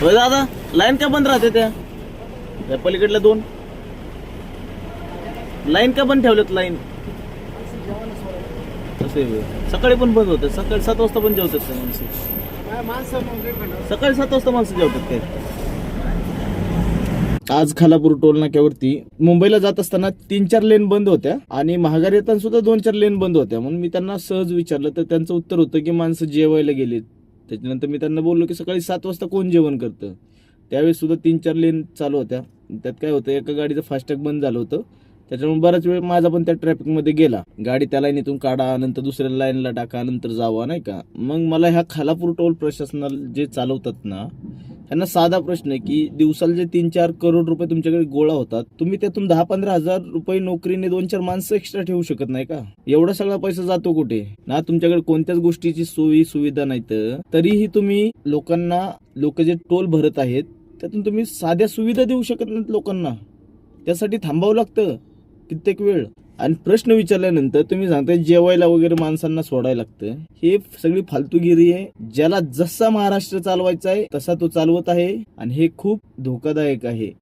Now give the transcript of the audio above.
होय दादा, लाईन का बंद राहते त्या पलीकडल्या दोन लाईन का बंद ठेवल्यात? लाईन असे सकाळी पण बंद होते, सकाळी 7 वाजता पण जेवतात ते माणसं. सकाळी 7 वाजता माणसं जेवतात काय? आज खालापूर टोल नाक्यावरती मुंबईला जात असताना 3-4 लेन बंद होत्या आणि महागारी येताना सुद्धा 2-4 लेन बंद होत्या. म्हणून मी त्यांना सहज विचारलं तर त्यांचं उत्तर होतं की माणसं जेवायला गेलीत. त्याच्यानंतर मी त्यांना बोललो की सकाळी 7 वाजता कोण जेवण करतं? त्यावेळेस सुद्धा 3-4 लेन चालू होत्या. त्यात काय होतं, एका गाडीचं फास्टॅग बंद झालं होतं, त्याच्यामुळे बराच वेळ माझा पण त्या ट्रॅफिकमध्ये गेला. गाडी त्या लाईनीतून काढा, नंतर दुसऱ्या लाईनला टाका, नंतर जावा, नाही का. मग मला ह्या खालापूर टोल प्रशासनाला जे चालवतात ना, त्यांना साधा प्रश्न आहे की दिवसाला जे 3-4 करोड रुपये तुमच्याकडे गोळा होतात, तुम्ही त्यातून 10-15 हजार रुपये नोकरीने 2-4 माणसं एक्स्ट्रा ठेवू शकत नाही का? एवढा सगळा पैसा जातो कुठे ना? तुमच्याकडे कोणत्याच गोष्टीची सोयी सुविधा नाही, तरीही तुम्ही लोकांना, लोक जे टोल भरत आहेत त्यातून तुम्ही साध्या सुविधा देऊ शकत नाहीत लोकांना. त्यासाठी थांबावं लागतं कित्येक वेळ. आणि प्रश्न विचारल्यानंतर तुम्ही सांगताय जेवायला वगैरे माणसांना सोडायला लागतं. हे सगळी फालतूगिरी आहे. ज्याला जसा महाराष्ट्र चालवायचा आहे तसा तो चालवत आहे आणि हे खूप धोकादायक आहे.